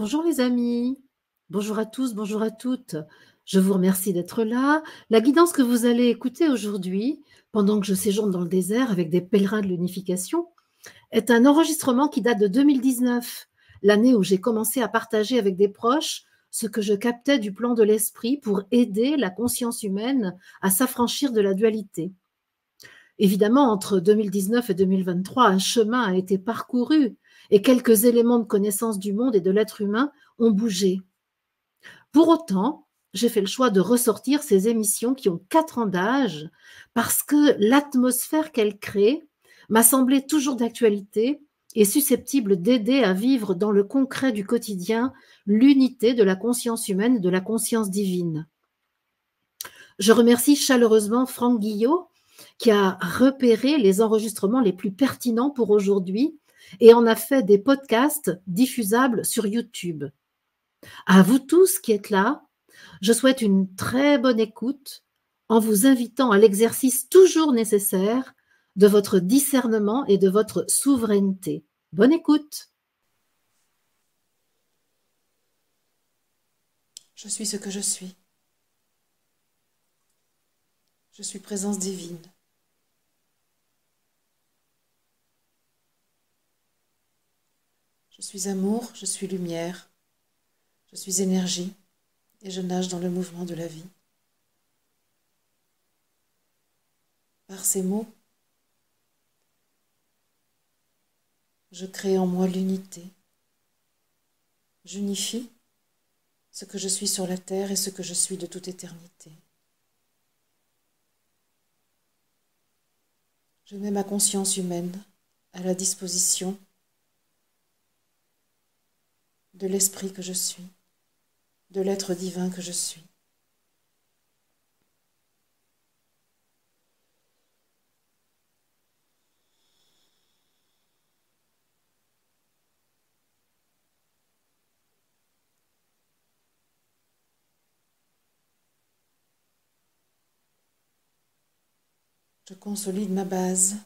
Bonjour les amis, bonjour à tous, bonjour à toutes. Je vous remercie d'être là. La guidance que vous allez écouter aujourd'hui, pendant que je séjourne dans le désert avec des pèlerins de l'unification, est un enregistrement qui date de 2019, l'année où j'ai commencé à partager avec des proches ce que je captais du plan de l'esprit pour aider la conscience humaine à s'affranchir de la dualité. Évidemment, entre 2019 et 2023, un chemin a été parcouru et quelques éléments de connaissance du monde et de l'être humain ont bougé. Pour autant, j'ai fait le choix de ressortir ces émissions qui ont 4 ans d'âge parce que l'atmosphère qu'elles créent m'a semblé toujours d'actualité et susceptible d'aider à vivre dans le concret du quotidien l'unité de la conscience humaine et de la conscience divine. Je remercie chaleureusement Franck Guillot qui a repéré les enregistrements les plus pertinents pour aujourd'hui et en a fait des podcasts diffusables sur YouTube. À vous tous qui êtes là, je souhaite une très bonne écoute en vous invitant à l'exercice toujours nécessaire de votre discernement et de votre souveraineté. Bonne écoute. Je suis ce que je suis. Je suis présence divine. Je suis amour, je suis lumière, je suis énergie et je nage dans le mouvement de la vie. Par ces mots, je crée en moi l'unité. J'unifie ce que je suis sur la terre et ce que je suis de toute éternité. Je mets ma conscience humaine à la disposition de l'esprit que je suis, de l'être divin que je suis. Je consolide ma base,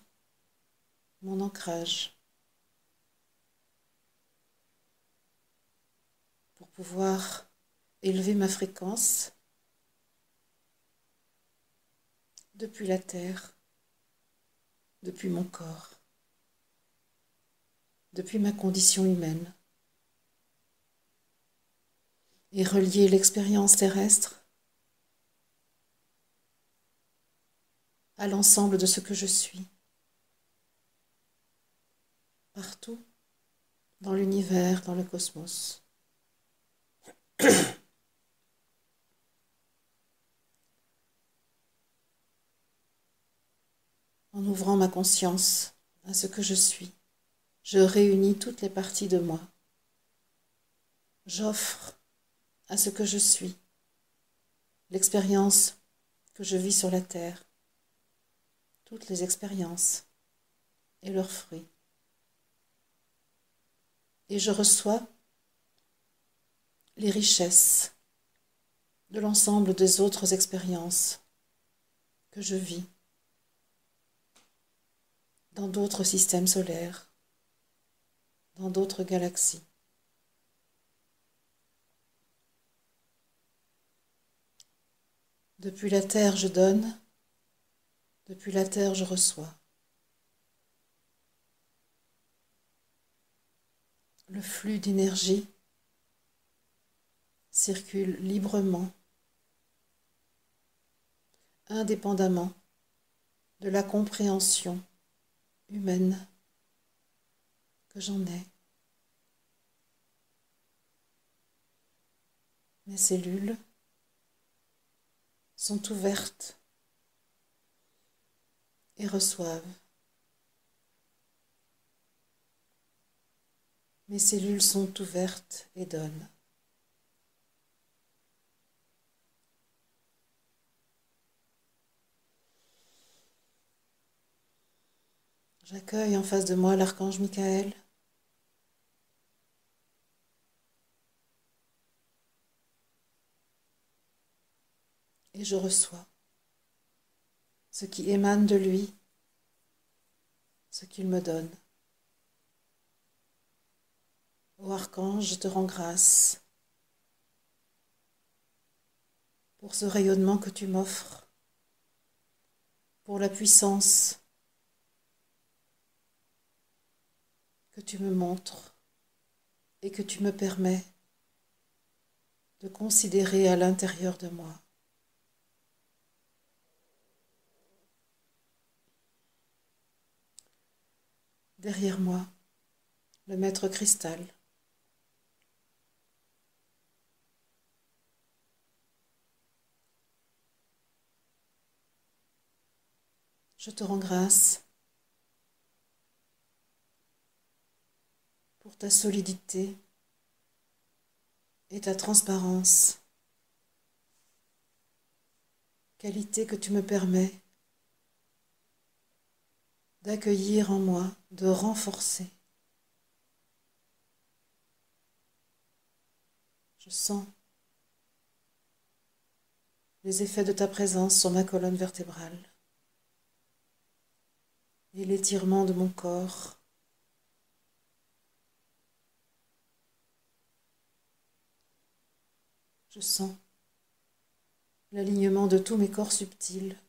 mon ancrage, pour pouvoir élever ma fréquence depuis la terre, depuis mon corps, depuis ma condition humaine, et relier l'expérience terrestre à l'ensemble de ce que je suis, partout, dans l'univers, dans le cosmos. En ouvrant ma conscience à ce que je suis, je réunis toutes les parties de moi. J'offre à ce que je suis l'expérience que je vis sur la terre, toutes les expériences et leurs fruits. Et je reçois les richesses de l'ensemble des autres expériences que je vis dans d'autres systèmes solaires, dans d'autres galaxies. Depuis la terre, je donne, depuis la terre, je reçois. Le flux d'énergie circule librement, indépendamment de la compréhension humaine que j'en ai. Mes cellules sont ouvertes et reçoivent. Mes cellules sont ouvertes et donnent. J'accueille en face de moi l'archange Michael. Et je reçois ce qui émane de lui, ce qu'il me donne. Ô archange, je te rends grâce pour ce rayonnement que tu m'offres, pour la puissance que tu me montres et que tu me permets de considérer à l'intérieur de moi. Derrière moi, le maître cristal. Je te rends grâce pour ta solidité et ta transparence, qualité que tu me permets d'accueillir en moi, de renforcer. Je sens les effets de ta présence sur ma colonne vertébrale et l'étirement de mon corps. Je sens l'alignement de tous mes corps subtils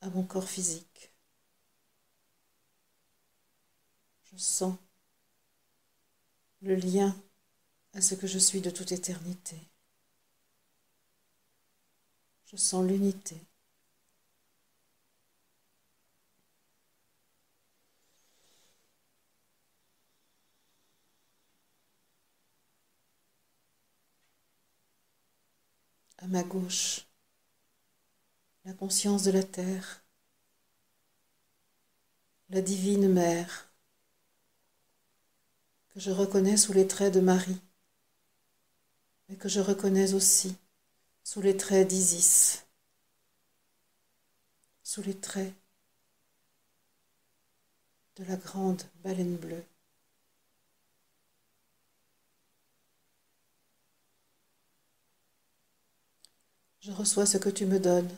à mon corps physique. Je sens le lien à ce que je suis de toute éternité. Je sens l'unité. À ma gauche, la conscience de la terre, la divine mère, que je reconnais sous les traits de Marie, mais que je reconnais aussi sous les traits d'Isis, sous les traits de la grande baleine bleue. Je reçois ce que tu me donnes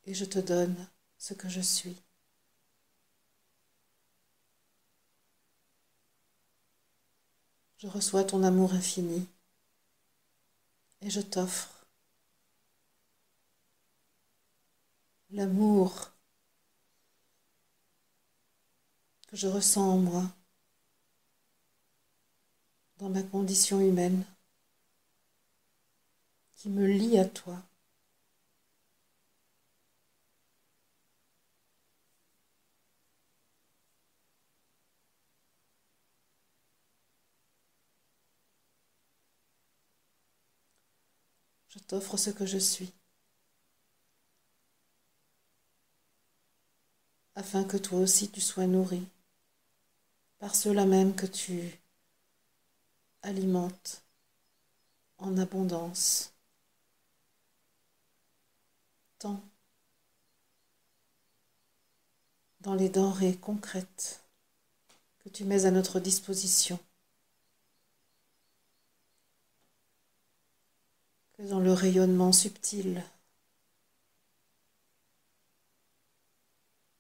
et je te donne ce que je suis. Je reçois ton amour infini et je t'offre l'amour que je ressens en moi, dans ma condition humaine, qui me lie à toi. Je t'offre ce que je suis, afin que toi aussi tu sois nourri par ceux-là même que tu alimentes en abondance, tant dans les denrées concrètes que tu mets à notre disposition, que dans le rayonnement subtil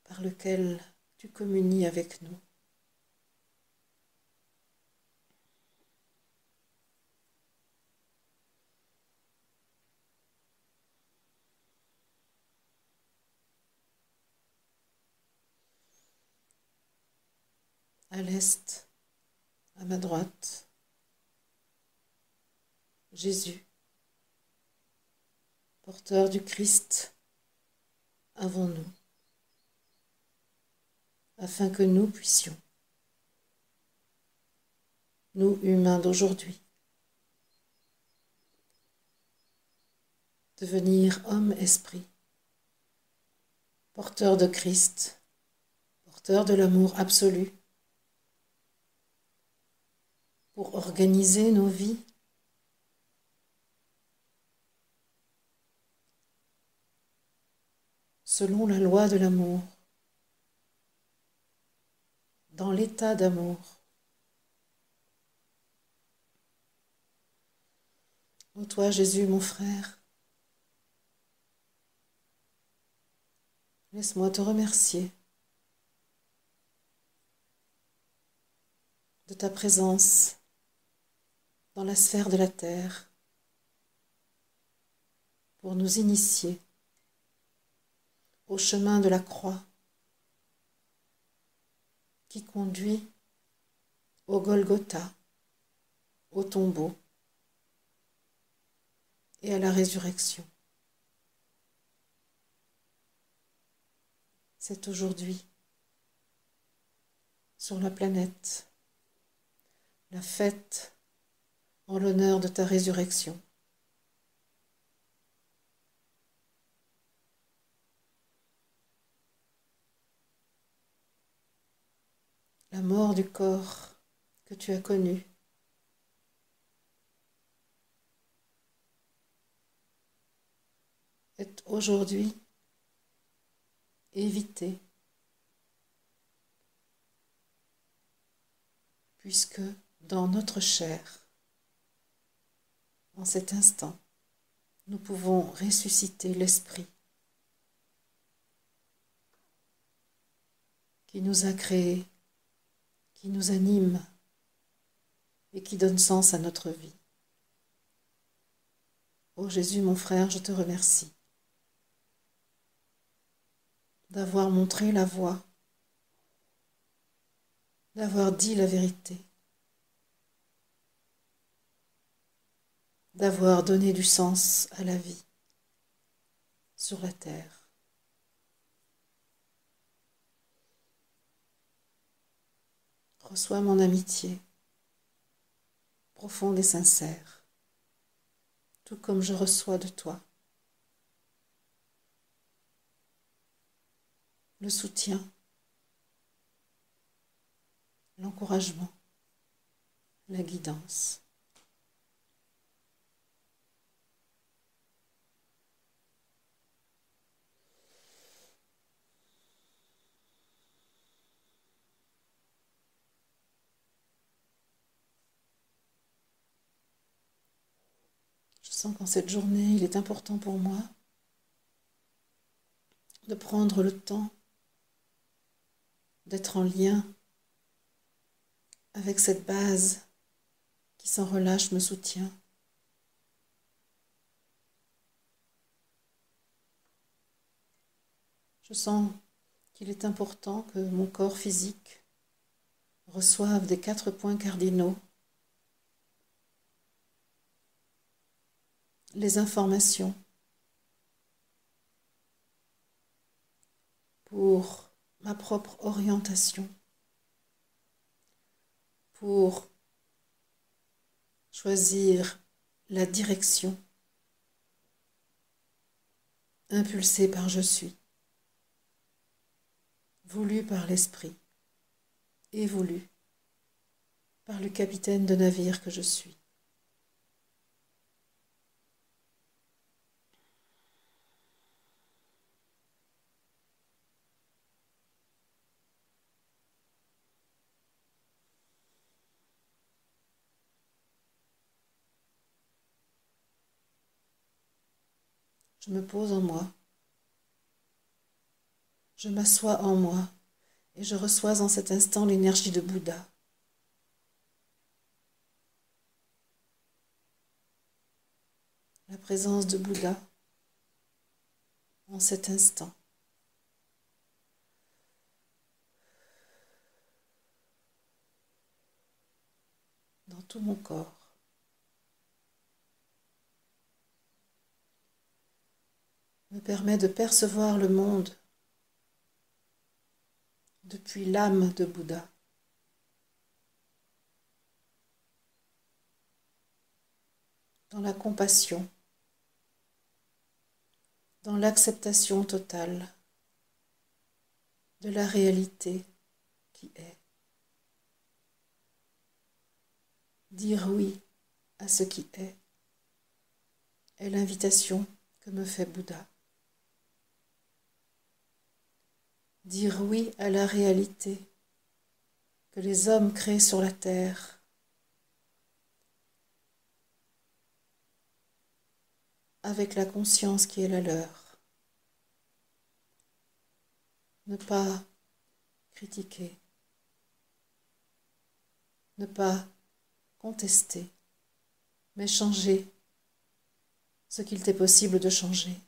par lequel tu communies avec nous. À l'est, à ma droite, Jésus, porteur du Christ, avant nous, afin que nous puissions, nous humains d'aujourd'hui, devenir homme-esprit, porteur de Christ, porteur de l'amour absolu, pour organiser nos vies selon la loi de l'amour, dans l'état d'amour. Ô toi, Jésus, mon frère, laisse-moi te remercier de ta présence dans la sphère de la terre pour nous initier au chemin de la croix qui conduit au Golgotha, au tombeau et à la résurrection. C'est aujourd'hui, sur la planète, la fête en l'honneur de ta résurrection. La mort du corps que tu as connu est aujourd'hui évitée, puisque dans notre chair, en cet instant, nous pouvons ressusciter l'esprit qui nous a créés, qui nous anime et qui donne sens à notre vie. Ô Jésus, mon frère, je te remercie d'avoir montré la voie, d'avoir dit la vérité, d'avoir donné du sens à la vie sur la terre. Reçois mon amitié profonde et sincère, tout comme je reçois de toi le soutien, l'encouragement, la guidance. Je sens qu'en cette journée, il est important pour moi de prendre le temps d'être en lien avec cette base qui sans relâche me soutient. Je sens qu'il est important que mon corps physique reçoive des 4 points cardinaux les informations pour ma propre orientation, pour choisir la direction impulsée par je suis, voulue par l'esprit et voulue par le capitaine de navire que je suis. Je me pose en moi, je m'assois en moi et je reçois en cet instant l'énergie de Bouddha. La présence de Bouddha en cet instant. Dans tout mon corps. Me permet de percevoir le monde depuis l'âme de Bouddha. Dans la compassion, dans l'acceptation totale de la réalité qui est. Dire oui à ce qui est l'invitation que me fait Bouddha. Dire oui à la réalité que les hommes créent sur la terre avec la conscience qui est la leur. Ne pas critiquer, Ne pas contester, mais changer ce qu'il t'est possible de changer.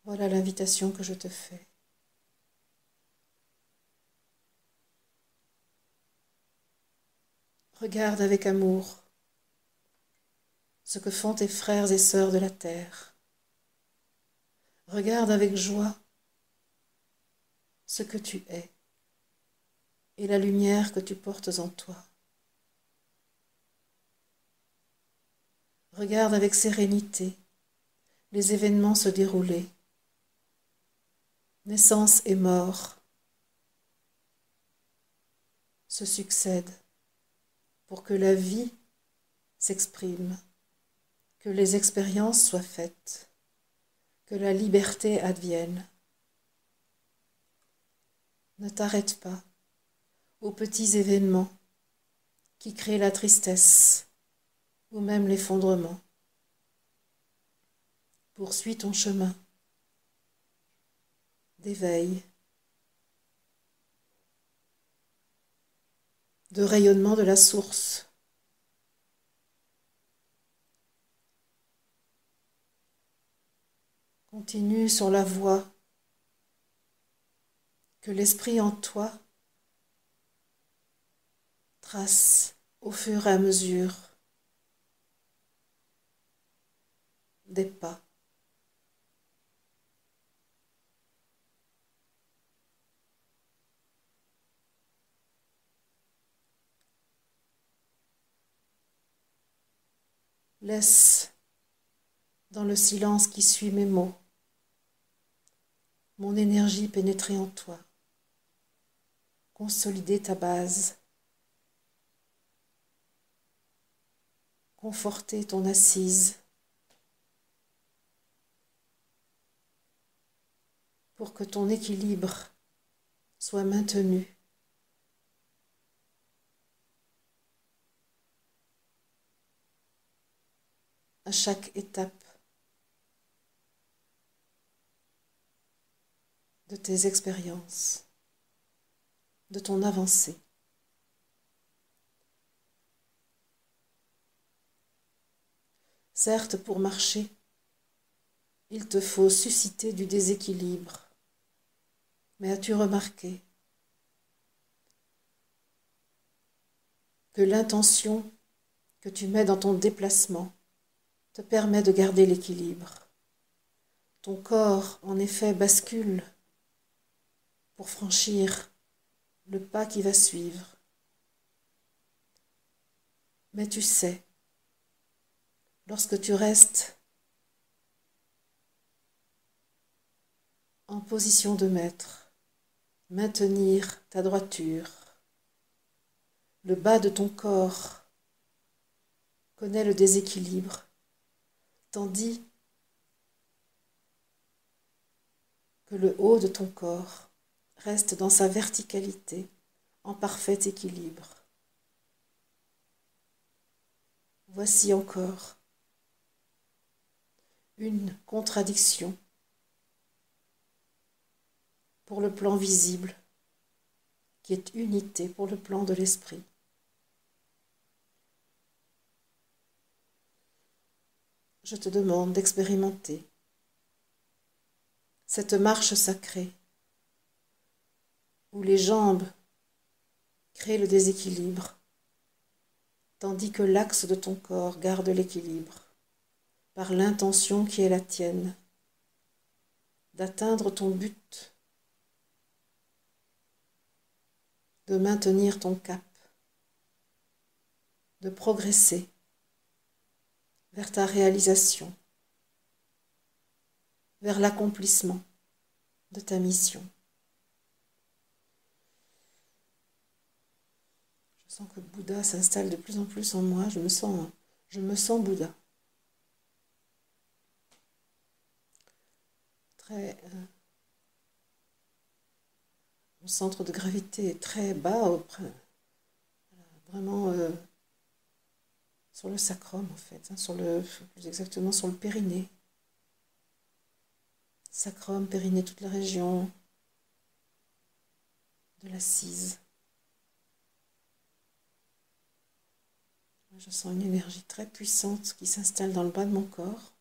Voilà l'invitation que je te fais. Regarde avec amour ce que font tes frères et sœurs de la terre. Regarde avec joie ce que tu es et la lumière que tu portes en toi. Regarde avec sérénité les événements se dérouler, naissance et mort se succèdent pour que la vie s'exprime, que les expériences soient faites, que la liberté advienne. Ne t'arrête pas aux petits événements qui créent la tristesse ou même l'effondrement. Poursuis ton chemin d'éveil, de rayonnement de la source. Continue sur la voie que l'esprit en toi trace au fur et à mesure des pas. Laisse dans le silence qui suit mes mots mon énergie pénétrer en toi, consolider ta base, conforter ton assise pour que ton équilibre soit maintenu. À chaque étape de tes expériences, de ton avancée. Certes, pour marcher, il te faut susciter du déséquilibre. Mais as-tu remarqué que l'intention que tu mets dans ton déplacement te permet de garder l'équilibre? Ton corps, en effet, bascule pour franchir le pas qui va suivre. Mais tu sais, lorsque tu restes en position de maître, maintenir ta droiture, le bas de ton corps connaît le déséquilibre, tandis que le haut de ton corps reste dans sa verticalité, en parfait équilibre. Voici encore une contradiction pour le plan visible, qui est unité pour le plan de l'esprit. Je te demande d'expérimenter cette marche sacrée où les jambes créent le déséquilibre, tandis que l'axe de ton corps garde l'équilibre, par l'intention qui est la tienne, d'atteindre ton but, de maintenir ton cap, de progresser vers ta réalisation, vers l'accomplissement de ta mission. Je sens que Bouddha s'installe de plus en plus en moi, je me sens Bouddha. Mon centre de gravité est très bas, vraiment sur le sacrum en fait, plus exactement sur le périnée. Sacrum, périnée, toute la région de l'assise. Je sens une énergie très puissante qui s'installe dans le bas de mon corps.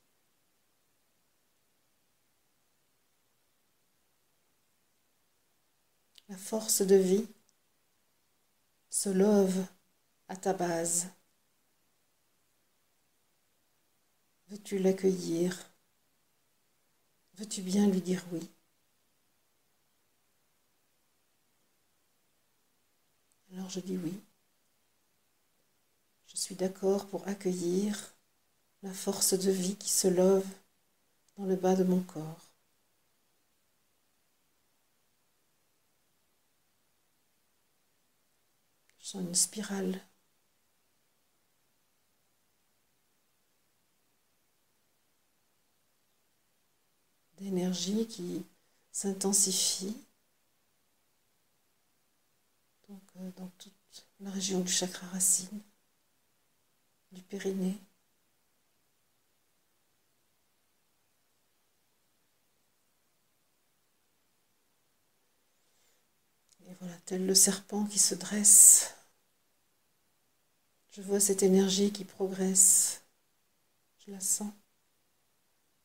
La force de vie se lève à ta base. Veux-tu l'accueillir? Veux-tu bien lui dire oui? Alors je dis oui. Je suis d'accord pour accueillir la force de vie qui se lève dans le bas de mon corps. Je sens une spirale d'énergie qui s'intensifie dans toute la région du chakra racine, du périnée. Et voilà, tel le serpent qui se dresse, je vois cette énergie qui progresse. Je la sens.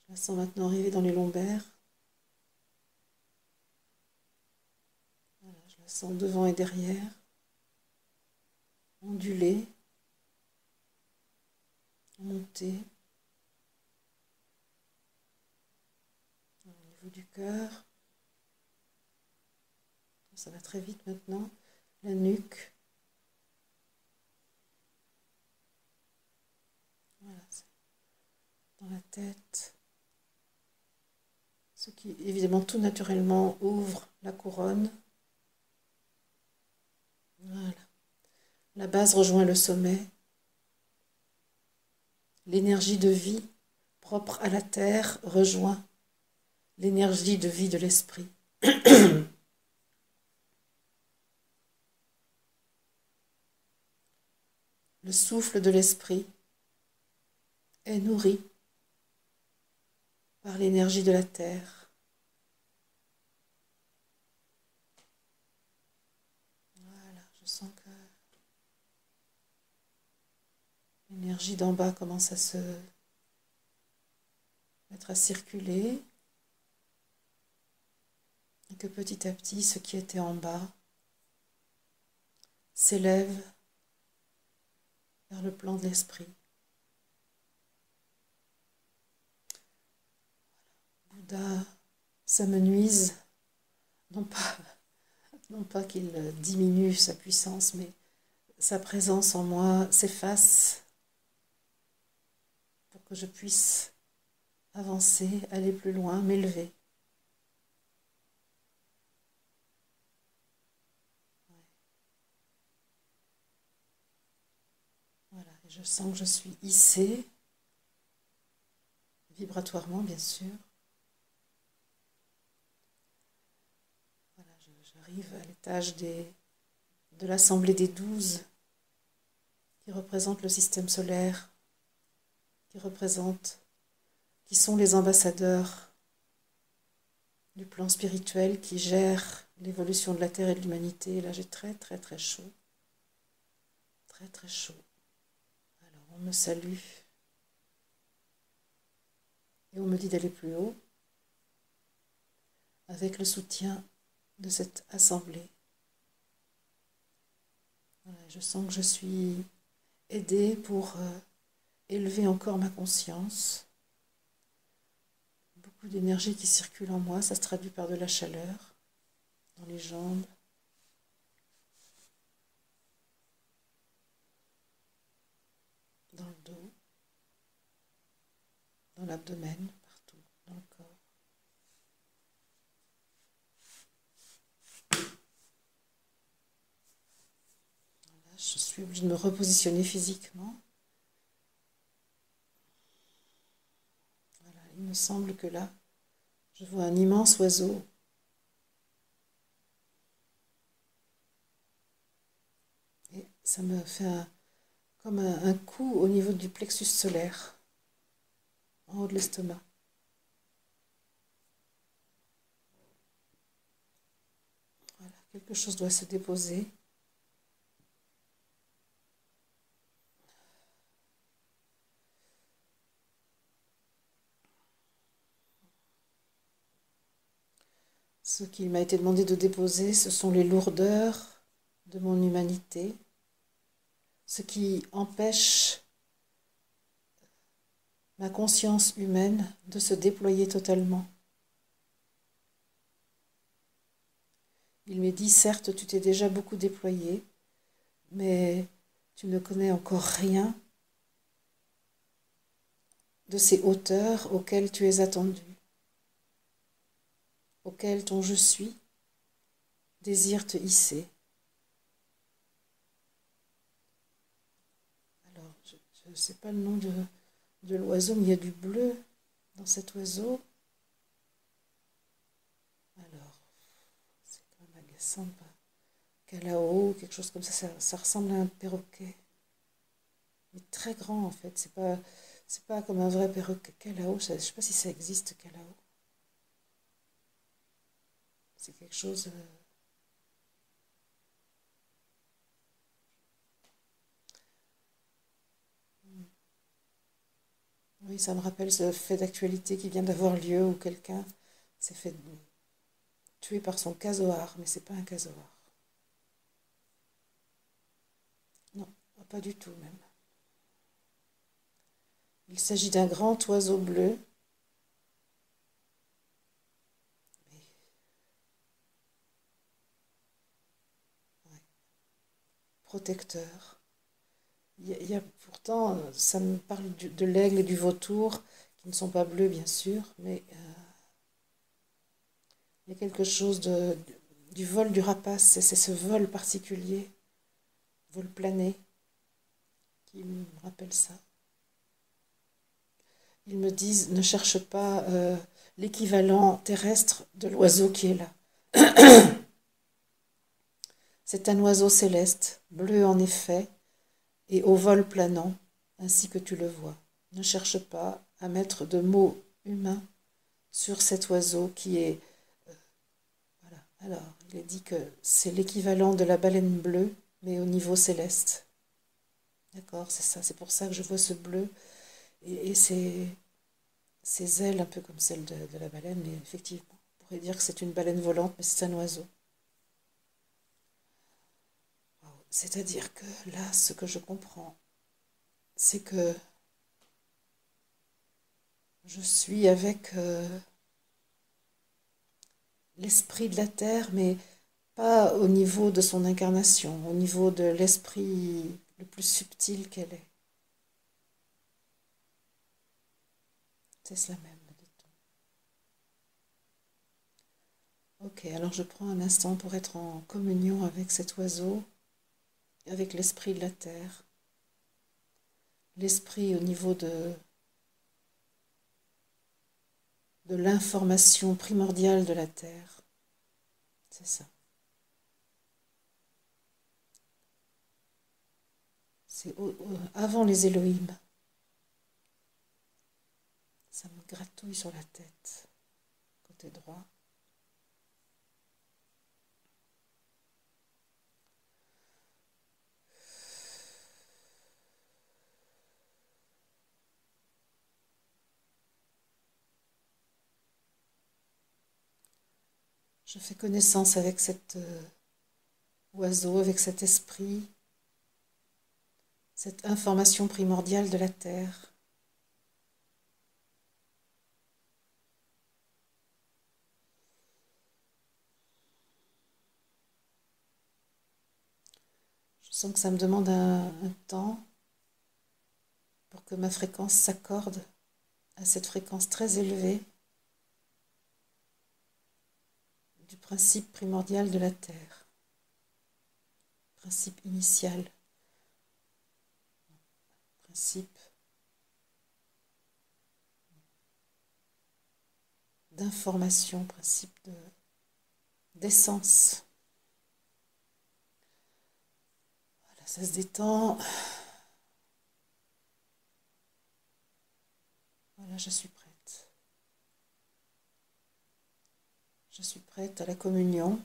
Je la sens maintenant arriver dans les lombaires. Voilà, je la sens devant et derrière, onduler, monter. Au niveau du cœur, ça va très vite maintenant, la nuque. Voilà, dans la tête. Ce qui, évidemment, tout naturellement ouvre la couronne. Voilà. La base rejoint le sommet. L'énergie de vie propre à la terre rejoint l'énergie de vie de l'esprit. Le souffle de l'esprit est nourri par l'énergie de la terre. Voilà, je sens que l'énergie d'en bas commence à se mettre à circuler et que petit à petit, ce qui était en bas s'élève vers le plan de l'esprit. Bouddha s'amenuise, non pas qu'il diminue sa puissance, mais sa présence en moi s'efface pour que je puisse avancer, aller plus loin, m'élever. Voilà, et je sens que je suis hissée, vibratoirement bien sûr. Voilà, j'arrive à l'étage de l'assemblée des 12 qui représente le système solaire, qui sont les ambassadeurs du plan spirituel qui gèrent l'évolution de la Terre et de l'humanité. Et là, j'ai très très très chaud. Très très chaud. Alors, on me salue. Et on me dit d'aller plus haut avec le soutien de cette assemblée. Voilà, je sens que je suis aidée pour élever encore ma conscience. Beaucoup d'énergie qui circule en moi, ça se traduit par de la chaleur dans les jambes. Dans le dos, dans l'abdomen, partout, dans le corps. Voilà, je suis obligée de me repositionner physiquement. Voilà, il me semble que là, je vois un immense oiseau. Et ça me fait comme un coup au niveau du plexus solaire, en haut de l'estomac. Voilà, quelque chose doit se déposer. Ce qu'il m'a été demandé de déposer, ce sont les lourdeurs de mon humanité, ce qui empêche ma conscience humaine de se déployer totalement. Il m'est dit, certes, tu t'es déjà beaucoup déployé, mais tu ne connais encore rien de ces hauteurs auxquelles tu es attendu, auxquelles ton je suis désire te hisser. Alors, je ne sais pas le nom de l'oiseau, mais il y a du bleu dans cet oiseau. Alors, c'est quand même agaçant. Calao, quelque chose comme ça ressemble à un perroquet. Mais très grand en fait, c'est pas comme un vrai perroquet. Calao, je ne sais pas si ça existe, Calao. C'est quelque chose. Oui, ça me rappelle ce fait d'actualité qui vient d'avoir lieu où quelqu'un s'est fait tuer par son casoar, mais c'est pas un casoar. Non, pas du tout même. Il s'agit d'un grand oiseau bleu, ouais, protecteur. Il y a pourtant, ça me parle de l'aigle et du vautour, qui ne sont pas bleus bien sûr, mais il y a quelque chose du vol du rapace, c'est ce vol particulier, vol plané, qui me rappelle ça. Ils me disent, ne cherche pas l'équivalent terrestre de l'oiseau qui est là. C'est un oiseau céleste, bleu en effet, et au vol planant, ainsi que tu le vois. Ne cherche pas à mettre de mots humains sur cet oiseau qui est... voilà. Alors, il est dit que c'est l'équivalent de la baleine bleue, mais au niveau céleste. D'accord, c'est ça. C'est pour ça que je vois ce bleu et ses ailes un peu comme celles de la baleine, mais effectivement, on pourrait dire que c'est une baleine volante, mais c'est un oiseau. Wow. C'est-à-dire que là, ce que je comprends, c'est que je suis avec l'esprit de la Terre, mais pas au niveau de son incarnation, au niveau de l'esprit le plus subtil qu'elle est. C'est cela même, dit-on. Ok, alors je prends un instant pour être en communion avec cet oiseau, avec l'esprit de la Terre, l'esprit au niveau de l'information primordiale de la Terre. C'est ça. C'est avant les Elohim. Ça me gratouille sur la tête, côté droit. Je fais connaissance avec cet oiseau, avec cet esprit, cette information primordiale de la Terre. Je sens que ça me demande un temps pour que ma fréquence s'accorde à cette fréquence très élevée du principe primordial de la Terre, principe initial, principe d'information, principe d'essence. Voilà, ça se détend. Voilà, je suis prête. Je suis prête à la communion.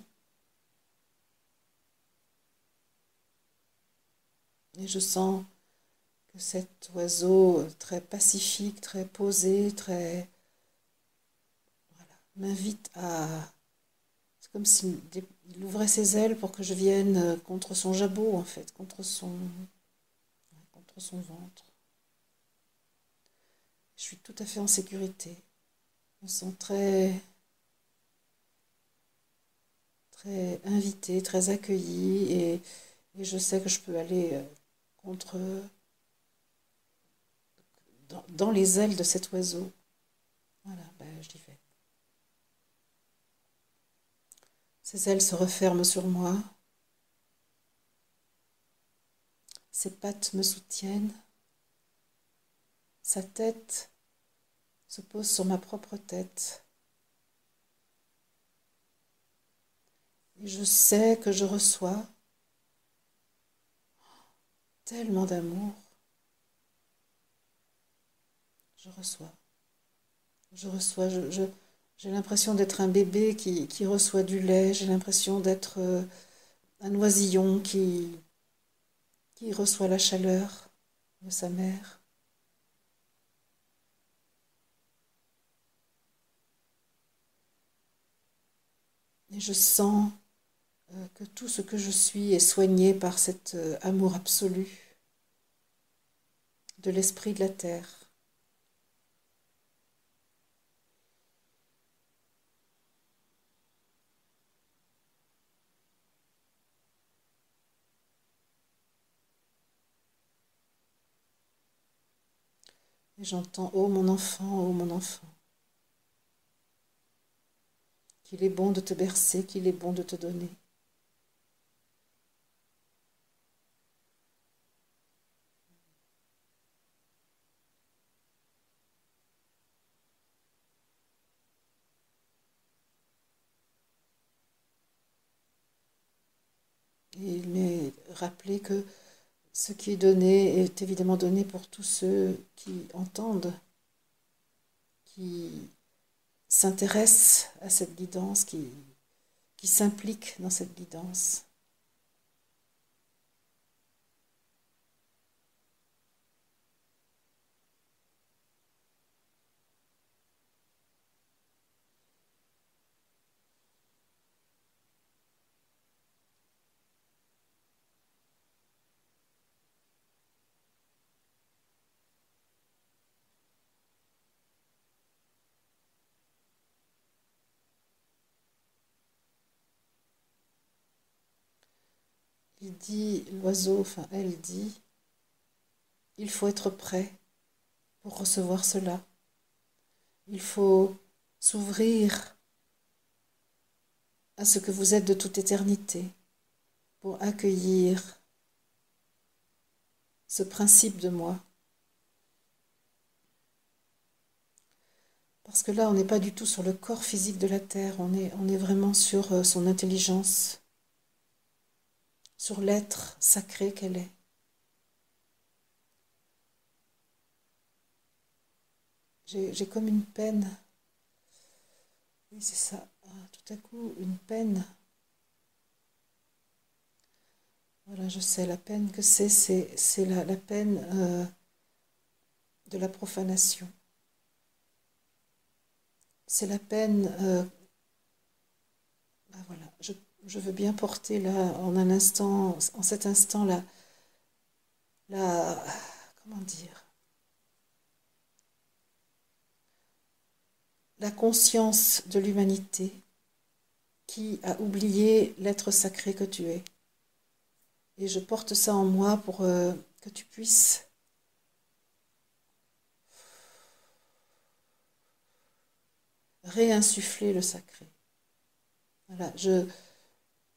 Et je sens que cet oiseau très pacifique, très posé, très... voilà, m'invite à C'est comme s'il ouvrait ses ailes pour que je vienne contre son jabot, en fait, contre son ventre. Je suis tout à fait en sécurité. Je me sens très invitée, très accueillie et je sais que je peux aller contre, dans les ailes de cet oiseau. Voilà, ben, j'y vais. Ses ailes se referment sur moi, ses pattes me soutiennent, sa tête se pose sur ma propre tête. Et je sais que je reçois tellement d'amour. Je reçois. Je reçois. J'ai l'impression d'être un bébé qui reçoit du lait. J'ai l'impression d'être un oisillon qui reçoit la chaleur de sa mère. Et je sens que tout ce que je suis est soigné par cet amour absolu de l'esprit de la terre. Et j'entends, oh mon enfant, qu'il est bon de te bercer, qu'il est bon de te donner. Et il m'est rappelé que ce qui est donné est évidemment donné pour tous ceux qui entendent, qui s'intéressent à cette guidance, qui s'impliquent dans cette guidance. Il dit, l'oiseau, enfin elle dit, il faut être prêt pour recevoir cela. Il faut s'ouvrir à ce que vous êtes de toute éternité pour accueillir ce principe de moi. Parce que là, on n'est pas du tout sur le corps physique de la Terre, on est vraiment sur son intelligence, sur l'être sacré qu'elle est. J'ai comme une peine. Oui, c'est ça. Tout à coup, une peine. Voilà, je sais, la peine que c'est la peine de la profanation. C'est la peine, ben voilà, je veux bien porter là, en un instant, en cet instant, la, comment dire, la conscience de l'humanité qui a oublié l'être sacré que tu es. Et je porte ça en moi pour que tu puisses réinsuffler le sacré. Voilà,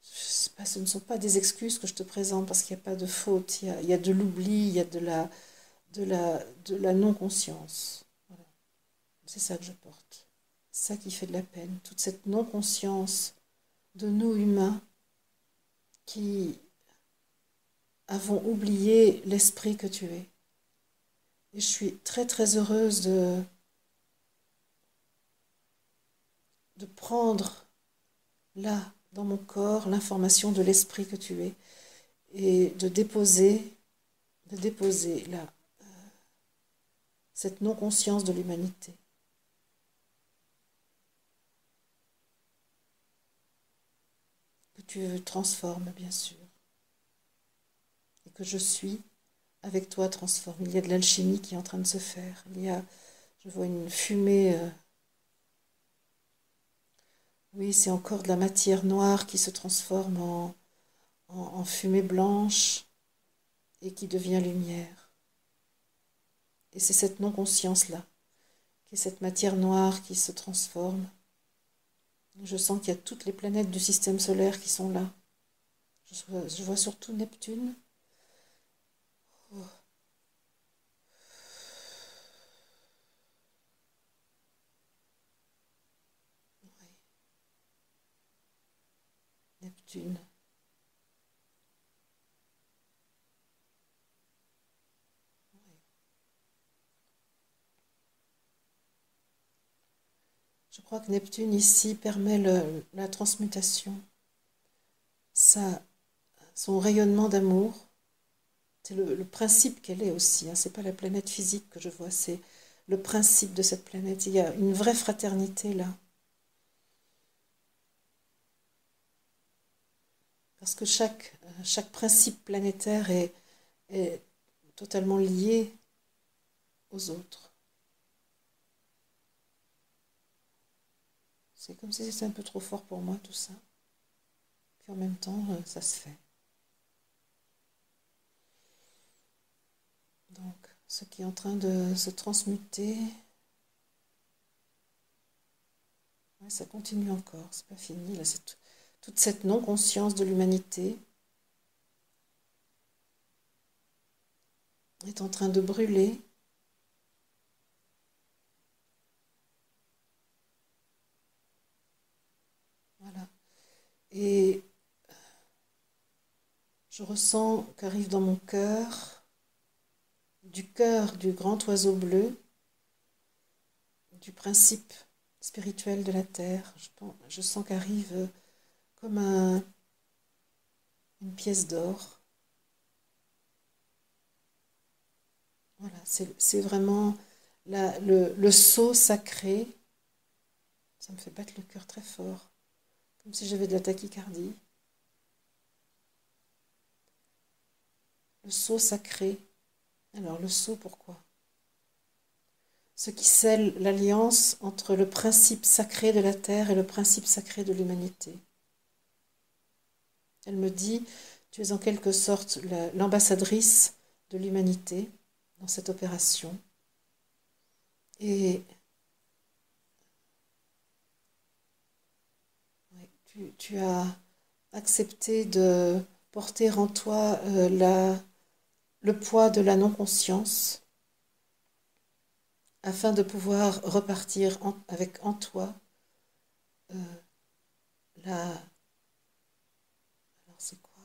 sais pas, ce ne sont pas des excuses que je te présente parce qu'il n'y a pas de faute, il y a de l'oubli, il y a de la non-conscience. Voilà. C'est ça que je porte. C'est ça qui fait de la peine, toute cette non-conscience de nous humains qui avons oublié l'esprit que tu es. Et je suis très très heureuse de prendre là, dans mon corps, l'information de l'esprit que tu es et de déposer là cette non-conscience de l'humanité. tu transformes, bien sûr, et que je suis avec toi transforme. Il y a de l'alchimie qui est en train de se faire. Je vois une fumée. Oui, c'est encore de la matière noire qui se transforme en fumée blanche et qui devient lumière. Et c'est cette non-conscience-là, qui est cette matière noire qui se transforme. Je sens qu'il y a toutes les planètes du système solaire qui sont là. Je vois surtout Neptune. Oh. Ouais. Neptune. Ouais. Je crois que Neptune ici permet la transmutation, son rayonnement d'amour. C'est le principe qu'elle est aussi. Hein. Ce n'est pas la planète physique que je vois, c'est le principe de cette planète. Il y a une vraie fraternité là. Parce que chaque principe planétaire est totalement lié aux autres. C'est comme si c'était un peu trop fort pour moi tout ça. Puis en même temps, ça se fait. Donc, ce qui est en train de se transmuter, ouais, ça continue encore, c'est pas fini. Là, c'est toute cette non-conscience de l'humanité est en train de brûler. Voilà. Et je ressens qu'arrive dans mon cœur du grand oiseau bleu, du principe spirituel de la terre. Je sens qu'arrive comme une pièce d'or. Voilà, c'est vraiment le sceau sacré. Ça me fait battre le cœur très fort, comme si j'avais de la tachycardie. Le sceau sacré. Alors, le sceau, pourquoi? Ce qui scelle l'alliance entre le principe sacré de la terre et le principe sacré de l'humanité. Elle me dit, tu es en quelque sorte l'ambassadrice de l'humanité dans cette opération. Et ouais, tu as accepté de porter en toi le poids de la non-conscience afin de pouvoir repartir avec en toi euh, alors c'est quoi?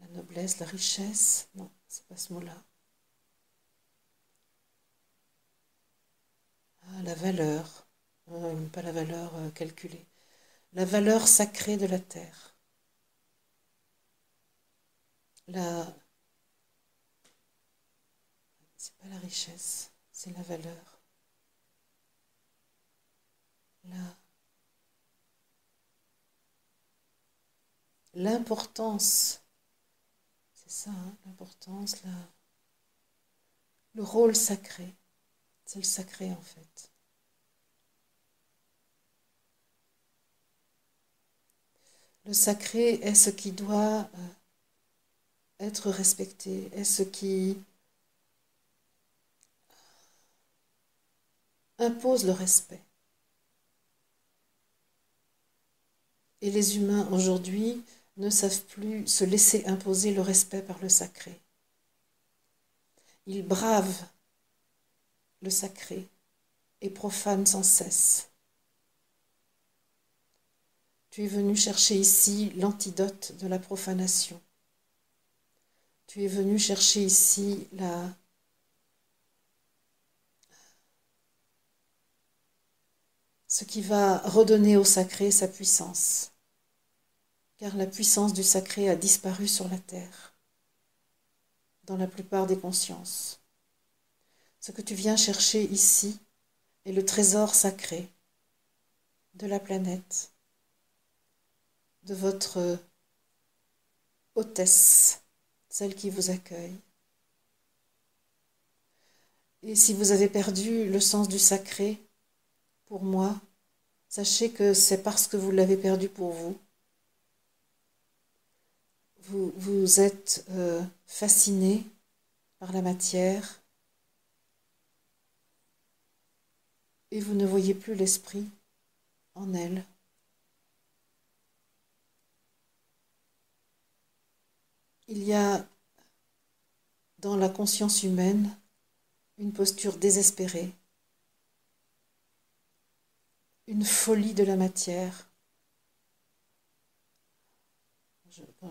La noblesse, la richesse? Non, c'est pas ce mot-là. Ah, la valeur. Pas la valeur calculée. La valeur sacrée de la terre. C'est pas la richesse, c'est la valeur. L'importance, c'est ça, hein, l'importance, le rôle sacré. C'est le sacré en fait. Le sacré est ce qui doit être respecté, est ce qui impose le respect. Et les humains aujourd'hui ne savent plus se laisser imposer le respect par le sacré. Ils bravent le sacré et profanent sans cesse. Tu es venu chercher ici l'antidote de la profanation. Tu es venu chercher ici ce qui va redonner au sacré sa puissance. Car la puissance du sacré a disparu sur la terre, dans la plupart des consciences. Ce que tu viens chercher ici est le trésor sacré de la planète. de votre hôtesse, celle qui vous accueille. Et si vous avez perdu le sens du sacré, pour moi, sachez que c'est parce que vous l'avez perdu pour vous. Vous êtes fasciné par la matière et vous ne voyez plus l'esprit en elle. Il y a dans la conscience humaine une posture désespérée, une folie de la matière.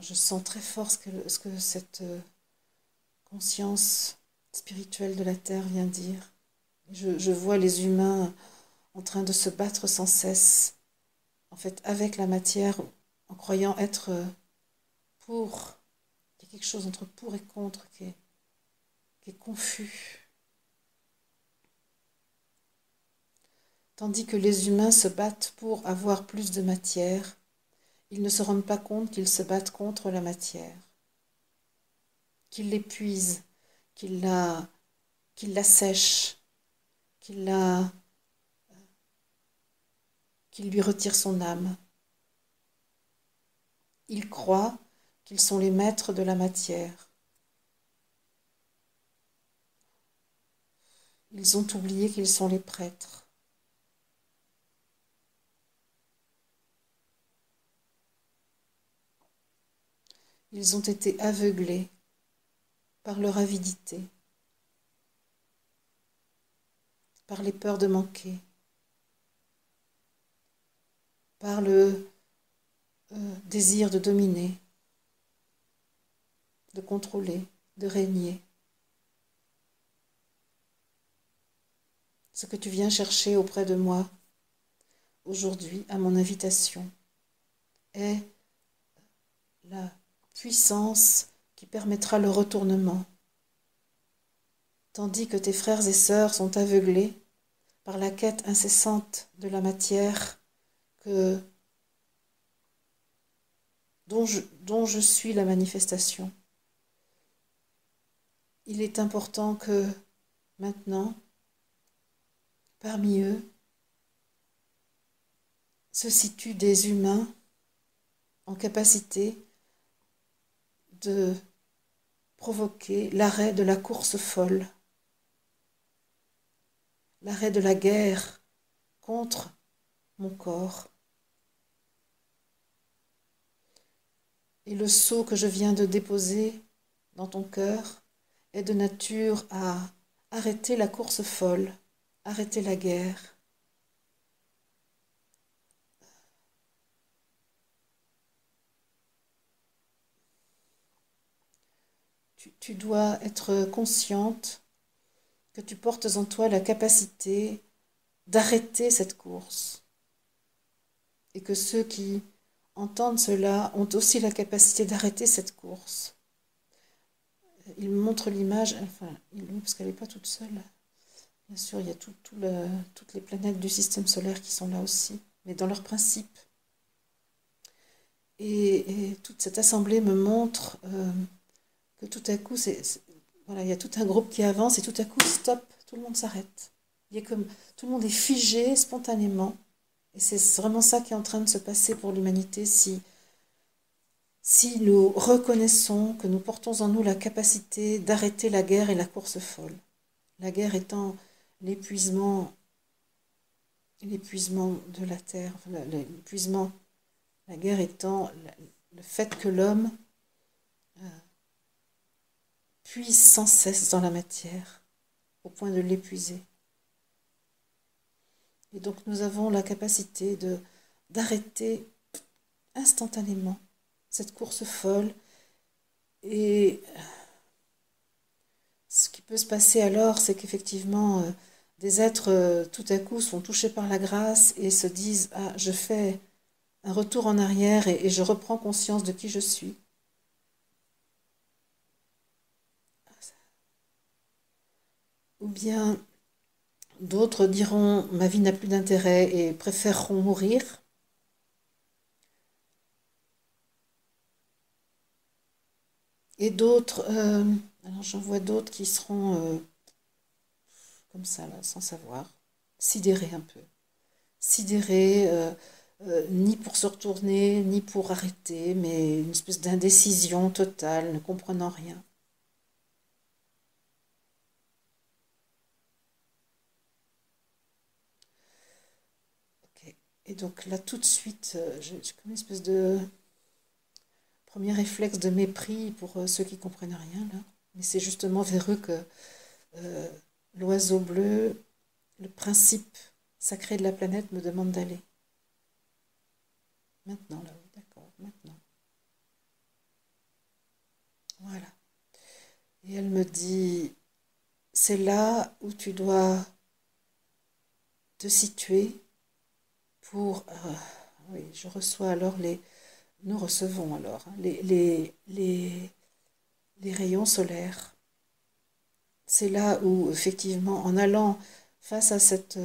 Je sens très fort ce que cette conscience spirituelle de la Terre vient dire. Je vois les humains en train de se battre sans cesse, en fait, avec la matière, en croyant être pour. Il y a quelque chose entre pour et contre qui est confus. Tandis que les humains se battent pour avoir plus de matière, ils ne se rendent pas compte qu'ils se battent contre la matière, qu'ils l'épuisent, qu'ils l'assèchent, qu'ils lui retirent son âme. Ils croient qu'ils sont les maîtres de la matière. Ils ont oublié qu'ils sont les prêtres. Ils ont été aveuglés par leur avidité, par les peurs de manquer, par le désir de dominer, de contrôler, de régner. Ce que tu viens chercher auprès de moi aujourd'hui, à mon invitation, est la puissance qui permettra le retournement, tandis que tes frères et sœurs sont aveuglés par la quête incessante de la matière dont je suis la manifestation. Il est important que maintenant, parmi eux, se situent des humains en capacité de provoquer l'arrêt de la course folle, l'arrêt de la guerre contre mon corps. Et le sceau que je viens de déposer dans ton cœur est de nature à arrêter la course folle, arrêter la guerre. Tu dois être consciente que tu portes en toi la capacité d'arrêter cette course. Et que ceux qui entendent cela ont aussi la capacité d'arrêter cette course. Il me montre l'image, parce qu'elle n'est pas toute seule. Bien sûr, il y a toutes les planètes du système solaire qui sont là aussi, mais dans leur principe. Et toute cette assemblée me montre que tout à coup, voilà, il y a tout un groupe qui avance et tout à coup, stop, tout le monde s'arrête. Il y a comme tout le monde est figé spontanément. Et c'est vraiment ça qui est en train de se passer pour l'humanité si nous reconnaissons que nous portons en nous la capacité d'arrêter la guerre et la course folle. La guerre étant l'épuisement de la terre, l'épuisement, la guerre étant le fait que l'homme puise sans cesse dans la matière au point de l'épuiser. Et donc nous avons la capacité d'arrêter instantanément cette course folle. Et ce qui peut se passer alors, c'est qu'effectivement, des êtres tout à coup sont touchés par la grâce et se disent « Ah, je fais un retour en arrière et je reprends conscience de qui je suis ». Ou bien d'autres diront « Ma vie n'a plus d'intérêt » et préféreront mourir. Et d'autres, alors j'en vois d'autres qui seront comme ça, là, sans savoir, sidérés un peu. Sidérés, ni pour se retourner, ni pour arrêter, mais une espèce d'indécision totale, ne comprenant rien. Ok. Et donc là, tout de suite, j'ai comme une espèce de premier réflexe de mépris pour ceux qui comprennent rien, là. Mais c'est justement vers eux que euh, l'oiseau bleu, le principe sacré de la planète me demande d'aller. Maintenant, là, oui, d'accord, maintenant. Voilà. Et elle me dit, c'est là où tu dois te situer pour... oui, je reçois alors les... Nous recevons alors hein, les rayons solaires. C'est là où, effectivement, en allant face à cette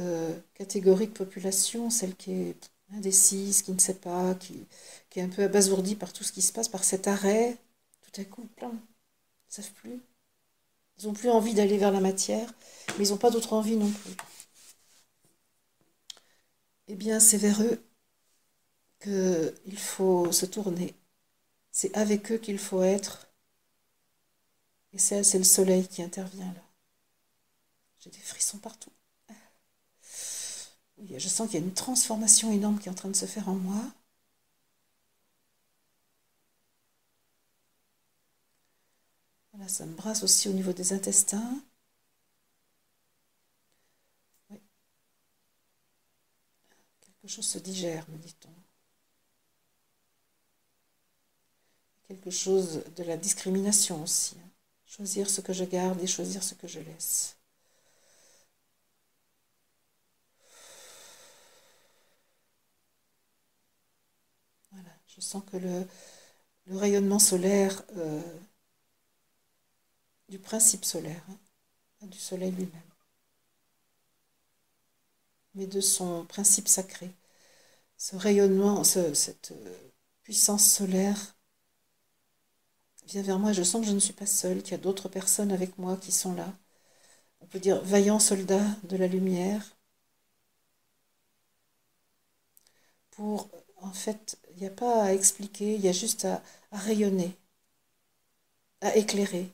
catégorie de population, celle qui est indécise, qui ne sait pas, qui est un peu abasourdie par tout ce qui se passe, par cet arrêt, tout à coup, plein, ils ne savent plus. Ils n'ont plus envie d'aller vers la matière, mais ils n'ont pas d'autre envie non plus. Eh bien, c'est vers eux qu'il faut se tourner. C'est avec eux qu'il faut être. Et c'est le soleil qui intervient là. J'ai des frissons partout. Oui, je sens qu'il y a une transformation énorme qui est en train de se faire en moi. Voilà, ça me brasse aussi au niveau des intestins. Oui, quelque chose se digère, me dit-on. Quelque chose de la discrimination aussi. Hein. Choisir ce que je garde et choisir ce que je laisse. Voilà, je sens que le rayonnement solaire, du principe solaire, hein, pas du soleil lui-même, mais de son principe sacré. Ce rayonnement, cette puissance solaire vient vers moi et je sens que je ne suis pas seule, qu'il y a d'autres personnes avec moi qui sont là. On peut dire vaillants soldats de la lumière. Pour, en fait, il n'y a pas à expliquer, il y a juste à rayonner, à éclairer.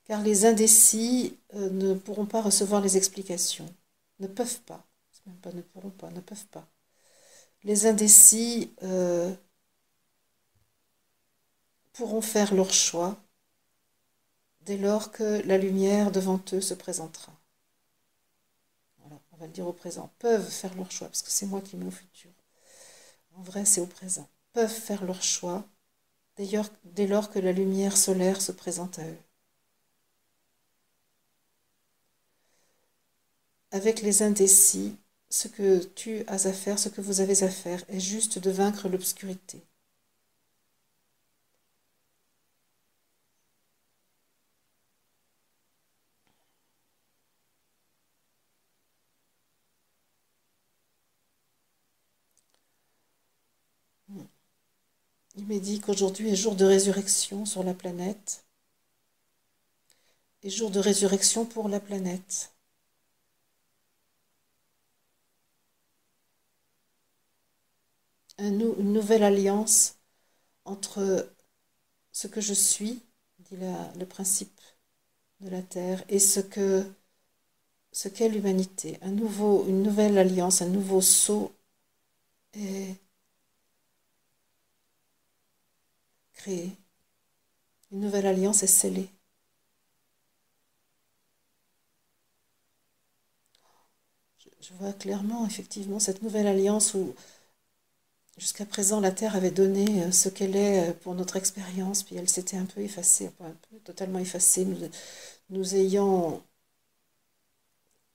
Car les indécis ne pourront pas recevoir les explications, ne peuvent pas. C'est même pas ne pourront pas, ne peuvent pas. Les indécis pourront faire leur choix dès lors que la lumière devant eux se présentera. Voilà, on va le dire au présent. Peuvent faire leur choix, parce que c'est moi qui mets au futur. En vrai, c'est au présent. Peuvent faire leur choix dès lors que la lumière solaire se présente à eux. Avec les indécis, ce que tu as à faire, ce que vous avez à faire, est juste de vaincre l'obscurité. Il m'est dit qu'aujourd'hui est jour de résurrection sur la planète et jour de résurrection pour la planète. Une nouvelle alliance entre ce que je suis, dit le principe de la Terre, et ce qu'est l'humanité. Une nouvelle alliance, un nouveau sceau est créé. Une nouvelle alliance est scellée. Je vois clairement, effectivement, cette nouvelle alliance où jusqu'à présent la Terre avait donné ce qu'elle est pour notre expérience, puis elle s'était un peu effacée, enfin, un peu totalement effacée, nous ayant,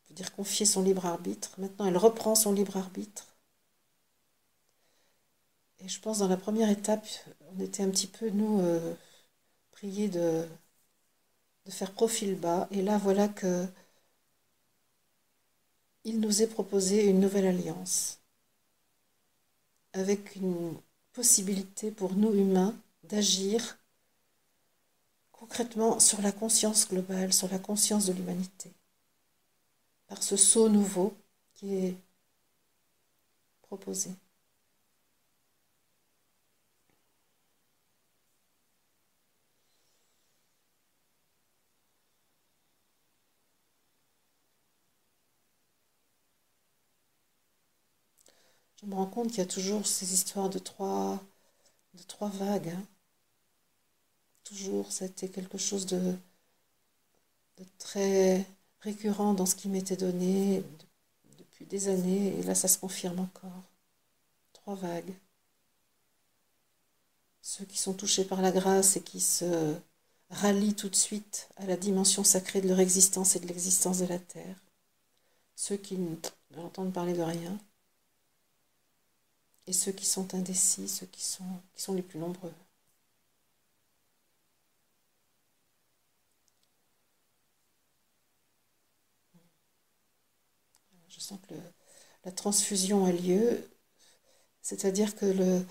je veux dire, confié son libre arbitre. Maintenant, elle reprend son libre arbitre. Et je pense dans la première étape, on était un petit peu, nous, priés de faire profil bas. Et là, voilà que il nous est proposé une nouvelle alliance, avec une possibilité pour nous humains d'agir concrètement sur la conscience globale, sur la conscience de l'humanité, par ce saut nouveau qui est proposé. Je me rends compte qu'il y a toujours ces histoires de trois vagues. Hein. Toujours, c'était quelque chose de très récurrent dans ce qui m'était donné depuis des années, et là ça se confirme encore. 3 vagues. Ceux qui sont touchés par la grâce et qui se rallient tout de suite à la dimension sacrée de leur existence et de l'existence de la terre. Ceux qui n'entendent parler de rien. Et ceux qui sont indécis, ceux qui sont les plus nombreux. Je sens que la transfusion a lieu, c'est-à-dire que la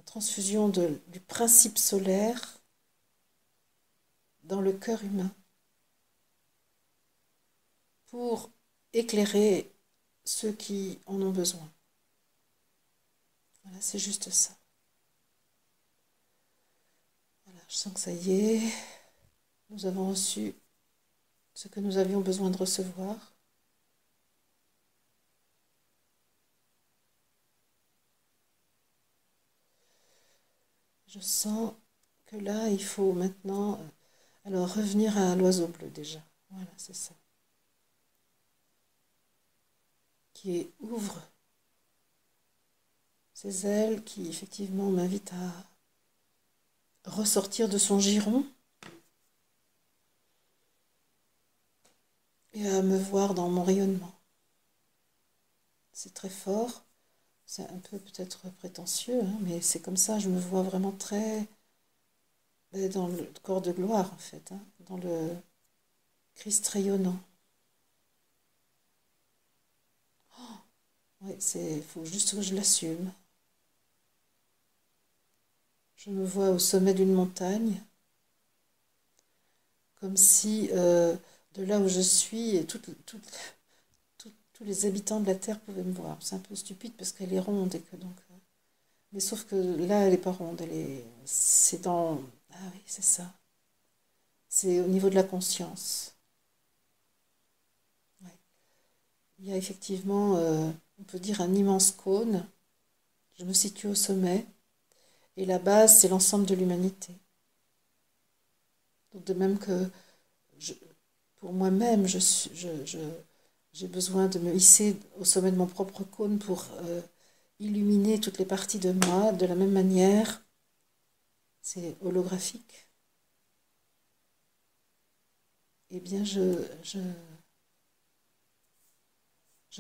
transfusion du principe solaire dans le cœur humain pour éclairer ceux qui en ont besoin. Voilà, c'est juste ça. Voilà, je sens que ça y est, nous avons reçu ce que nous avions besoin de recevoir. Je sens que là, il faut maintenant alors revenir à l'oiseau bleu déjà. Voilà, c'est ça. Qui ouvre ses ailes, qui effectivement m'invite à ressortir de son giron et à me voir dans mon rayonnement. C'est très fort. C'est un peu peut-être prétentieux, hein, mais c'est comme ça, je me vois vraiment très dans le corps de gloire, en fait, hein, dans le Christ rayonnant. Oui, il faut juste que je l'assume. Je me vois au sommet d'une montagne, comme si de là où je suis, et tous les habitants de la Terre pouvaient me voir. C'est un peu stupide parce qu'elle est ronde et que donc... mais sauf que là, elle n'est pas ronde, c'est dans... Ah oui, c'est ça. C'est au niveau de la conscience. Ouais. Il y a effectivement, on peut dire, un immense cône. Je me situe au sommet. Et la base, c'est l'ensemble de l'humanité. Donc de même que pour moi-même, j'ai besoin de me hisser au sommet de mon propre cône pour illuminer toutes les parties de moi. De la même manière, c'est holographique. Eh bien, je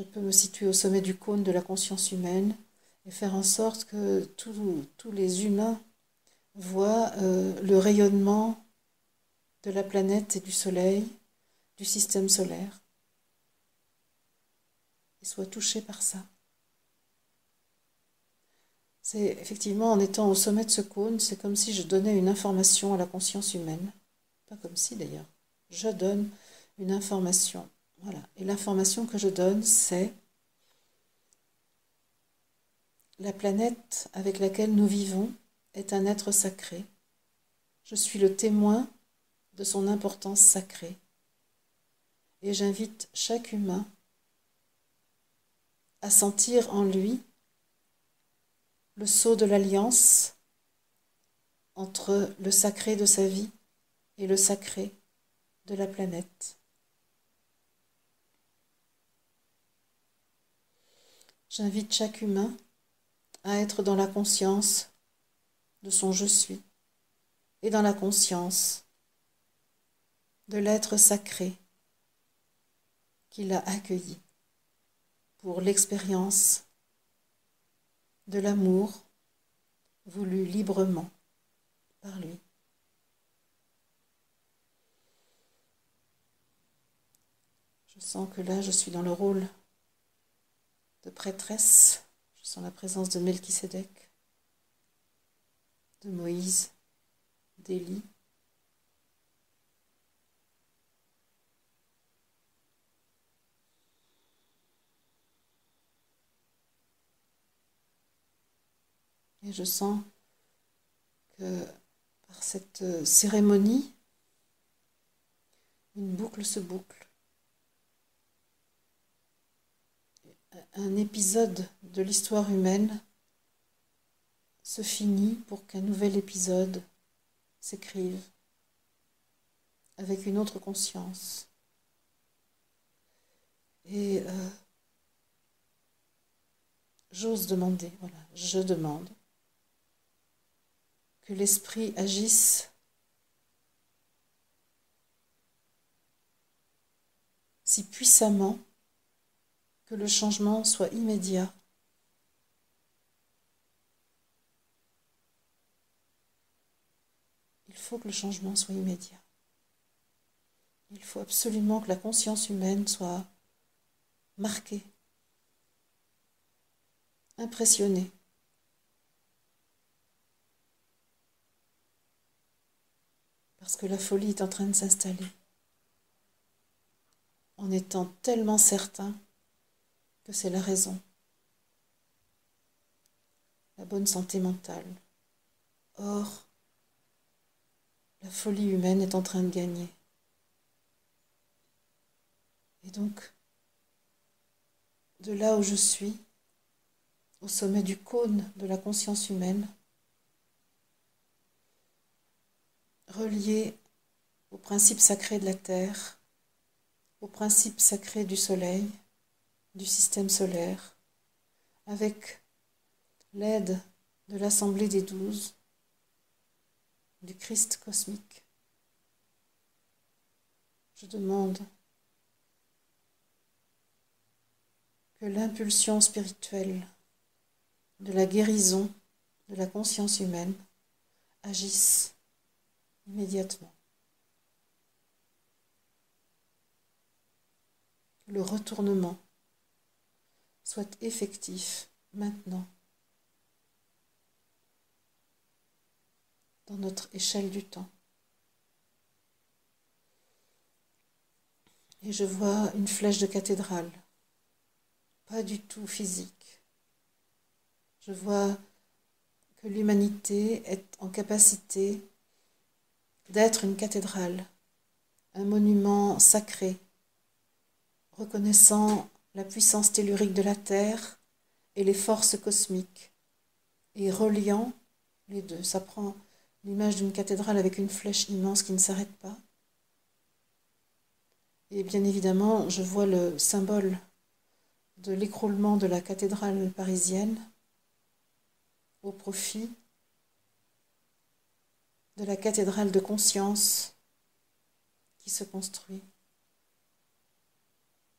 peux me situer au sommet du cône de la conscience humaine et faire en sorte que tous les humains voient le rayonnement de la planète et du soleil, du système solaire, et soient touchés par ça. C'est effectivement en étant au sommet de ce cône, c'est comme si je donnais une information à la conscience humaine. Pas comme si d'ailleurs. Je donne une information. Voilà. Et l'information que je donne, c'est la planète avec laquelle nous vivons est un être sacré. Je suis le témoin de son importance sacrée. Et j'invite chaque humain à sentir en lui le sceau de l'alliance entre le sacré de sa vie et le sacré de la planète. J'invite chaque humain à être dans la conscience de son je suis et dans la conscience de l'être sacré qu'il a accueilli pour l'expérience de l'amour voulu librement par lui. Je sens que là, je suis dans le rôle de prêtresse. Je sens la présence de Melchisédek, de Moïse, d'Élie, Et je sens que par cette cérémonie, une boucle se boucle. Un épisode de l'histoire humaine se finit pour qu'un nouvel épisode s'écrive avec une autre conscience. Et j'ose demander, voilà, je demande que l'esprit agisse si puissamment que le changement soit immédiat. Il faut que le changement soit immédiat. Il faut absolument que la conscience humaine soit marquée, impressionnée. Parce que la folie est en train de s'installer. En étant tellement certain que c'est la raison, la bonne santé mentale. Or, la folie humaine est en train de gagner. Et donc, de là où je suis, au sommet du cône de la conscience humaine, relié au principe sacré de la Terre, au principe sacré du Soleil, du système solaire, avec l'aide de l'Assemblée des 12, du Christ cosmique. Je demande que l'impulsion spirituelle de la guérison de la conscience humaine agisse immédiatement. Que le retournement soit effectif maintenant dans notre échelle du temps. Et je vois une flèche de cathédrale, pas du tout physique. Je vois que l'humanité est en capacité d'être une cathédrale, un monument sacré, reconnaissant la puissance tellurique de la Terre et les forces cosmiques, et reliant les deux. Ça prend l'image d'une cathédrale avec une flèche immense qui ne s'arrête pas. Et bien évidemment, je vois le symbole de l'écroulement de la cathédrale parisienne au profit de la cathédrale de conscience qui se construit.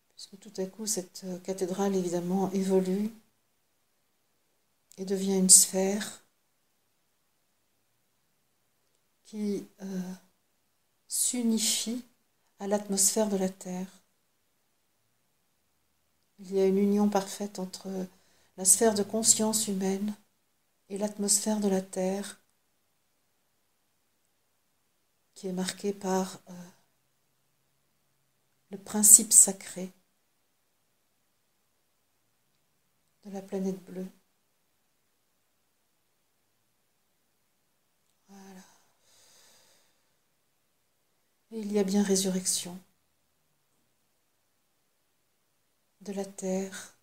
Puisque tout à coup, cette cathédrale, évidemment, évolue et devient une sphère qui s'unifie à l'atmosphère de la Terre. Il y a une union parfaite entre la sphère de conscience humaine et l'atmosphère de la Terre, qui est marquée par le principe sacré de la planète bleue. Voilà. Et il y a bien résurrection de la Terre,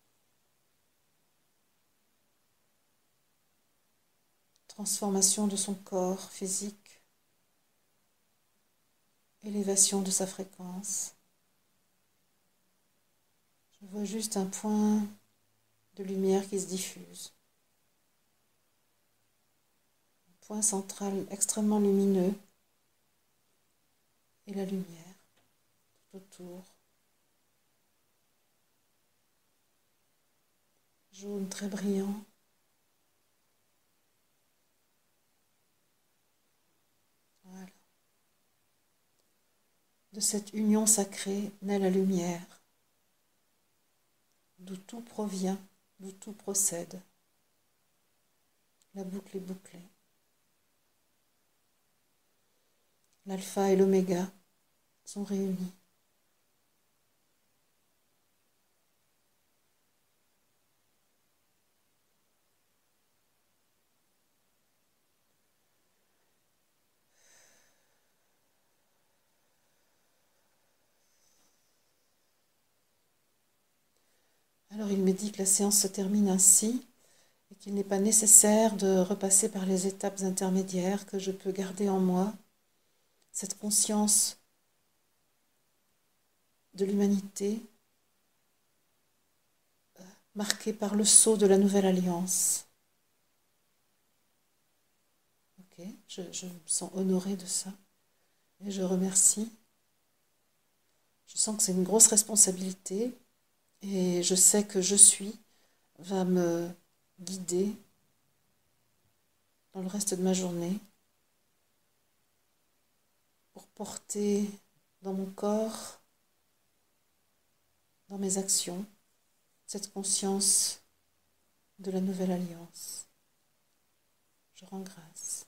transformation de son corps physique, élévation de sa fréquence. Je vois juste un point de lumière qui se diffuse. Un point central extrêmement lumineux et la lumière tout autour. Jaune très brillant. Voilà. De cette union sacrée naît la lumière, d'où tout provient, d'où tout procède. La boucle est bouclée. L'alpha et l'oméga sont réunis. Alors il me dit que la séance se termine ainsi et qu'il n'est pas nécessaire de repasser par les étapes intermédiaires, que je peux garder en moi cette conscience de l'humanité marquée par le sceau de la nouvelle alliance. Ok, je me sens honorée de ça et je remercie. Je sens que c'est une grosse responsabilité et je sais que je suis va me guider dans le reste de ma journée pour porter dans mon corps, dans mes actions, cette conscience de la nouvelle alliance. Je rends grâce.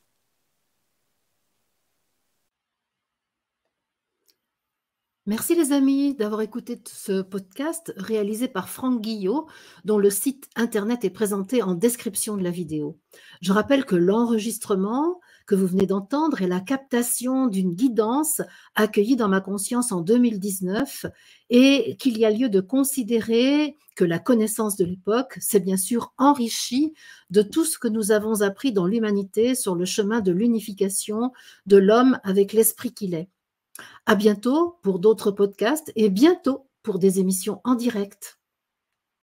Merci les amis d'avoir écouté ce podcast réalisé par Franck Guillot, dont le site internet est présenté en description de la vidéo. Je rappelle que l'enregistrement que vous venez d'entendre est la captation d'une guidance accueillie dans ma conscience en 2019 et qu'il y a lieu de considérer que la connaissance de l'époque s'est bien sûr enrichie de tout ce que nous avons appris dans l'humanité sur le chemin de l'unification de l'homme avec l'esprit qu'il est. À bientôt pour d'autres podcasts et bientôt pour des émissions en direct.